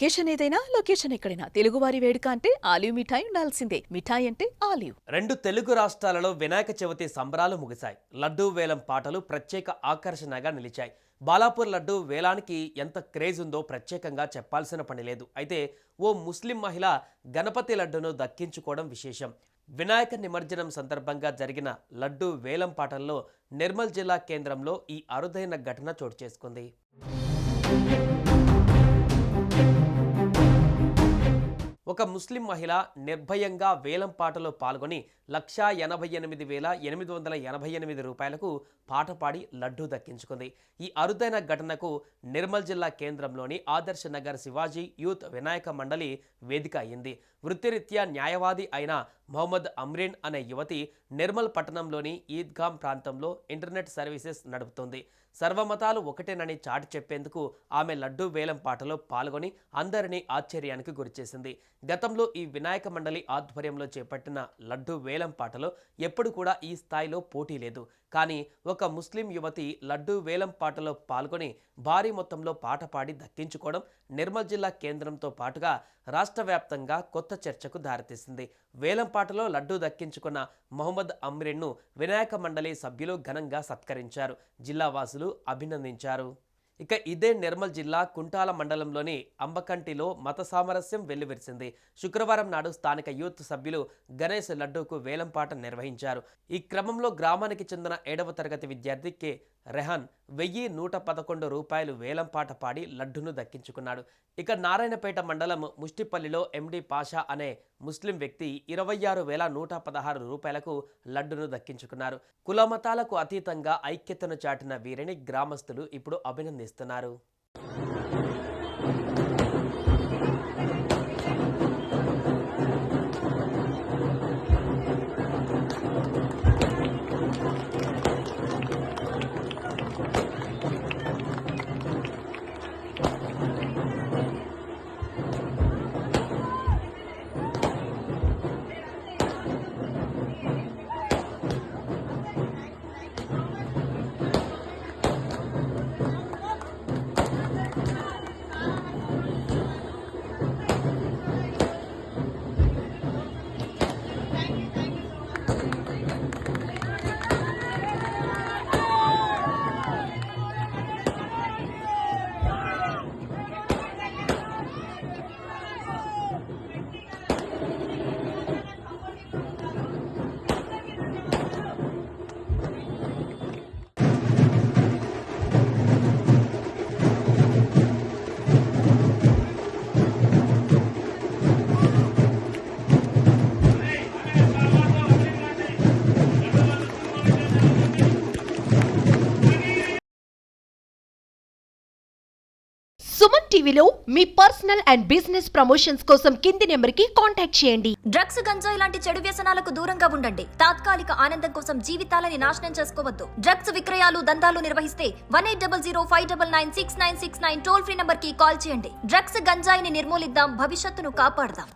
Occasion ఏదైనా location ఎక్కడైనా తెలుగువారి వేడుక అంటే ఆలివ్ మిఠాయి ఉండాల్సిందే. మిఠాయి అంటే ఆలివ్. రెండు తెలుగు రాష్ట్రాలలో వినాయక చవితి సంబరాలు ముగిశాయి. లడ్డూ వేలం పాటలు ప్రత్యేక ఆకర్షణగా నిలిచాయి. బాలాపూర్ లడ్డూ వేలానికి ఎంత క్రేజ్ ఉందో ప్రత్యేకంగా చెప్పాల్సిన పని లేదు. అయితే ఓ ముస్లిం మహిళ గణపతి లడ్డూను దక్కించుకోవడం విశేషం. వినాయక నిమజ్జనం సందర్భంగా జరిగిన లడ్డూ వేలం పాటల్లో నిర్మల్ జిల్లా కేంద్రంలో ఈ అరుదైన ఘటన చోటు చేసుకుంది. ఒక ముస్లిం మహిళ నిర్భయంగా వేలం పాటలో పాల్గొని 1,88,888 రూపాయలకు పాట పాడి లడ్డూ దక్కించుకుంది. ఈ అరుదైన ఘటనకు నిర్మల్ జిల్లా కేంద్రంలోని ఆదర్శ నగర్ శివాజీ యూత్ వినాయక మండలి వేదిక అయింది. వృత్తిరీత్యా న్యాయవాది అయిన మొహమ్మద్ అమ్రీన్ అనే యువతి నిర్మల్ పట్టణంలోని ఈద్గాం ప్రాంతంలో ఇంటర్నెట్ సర్వీసెస్ నడుపుతుంది. సర్వమతాలు ఒకటేనని చాటి చెప్పేందుకు ఆమె లడ్డూ వేలం పాటలో పాల్గొని అందరినీ ఆశ్చర్యానికి గురిచేసింది. గతంలో ఈ వినాయక మండలి ఆధ్వర్యంలో చేపట్టిన లడ్డూ వేలం పాటలో ఎప్పుడు కూడా ఈ స్థాయిలో పోటీ లేదు. కానీ ఒక ముస్లిం యువతి లడ్డూ వేలం పాటలో పాల్గొని భారీ మొత్తంలో పాట పాడి దక్కించుకోవడం నిర్మల్ జిల్లా కేంద్రంతో పాటుగా రాష్ట్ర వ్యాప్తంగా కొత్త చర్చకు దారితీసింది. వేలం పాటలో లడ్డూ దక్కించుకున్న మొహమ్మద్ అమ్రీన్ను వినాయక మండలి సభ్యులు ఘనంగా సత్కరించారు. జిల్లా వాసులు అభినందించారు. ఇక ఇదే నిర్మల్ జిల్లా కుంటాల మండలంలోని అంబకంటిలో మత సామరస్యం వెల్లువిరిసింది. శుక్రవారం నాడు స్థానిక యూత్ సభ్యులు గణేష్ లడ్డూకు వేలంపాట నిర్వహించారు. ఈ క్రమంలో గ్రామానికి చెందిన 7వ తరగతి విద్యార్థి కె రెహాన్ 1,111 రూపాయలు వేలంపాట పాడి లడ్డును దక్కించుకున్నాడు. ఇక నారాయణపేట మండలం ముష్టిపల్లిలో ఎండి పాషా అనే ముస్లిం వ్యక్తి 26,116 రూపాయలకు లడ్డును దక్కించుకున్నారు. కులమతాలకు అతీతంగా ఐక్యతను చాటిన వీరిని గ్రామస్తులు ఇప్పుడు అభినందిస్తున్నారు. సుమన్ టీవీలో మీ పర్సనల్ అండ్ బిజినెస్ ప్రమోషన్స్ కోసం కింది నెంబర్కి కాంటాక్ట్ చేయండి. డ్రగ్స్, గంజాయి లాంటి చెడు వ్యసనాలకు దూరంగా ఉండండి. తాత్కాలిక ఆనందం కోసం జీవితాలని నాశనం చేసుకోవద్దు. డ్రగ్స్ విక్రయాలు, దందాలు నిర్వహిస్తే 1800599696 టోల్ ఫ్రీ నంబర్ కి కాల్ చేయండి. డ్రగ్స్, గంజాయిని నిర్మూలిద్దాం, భవిష్యత్తును కాపాడదాం.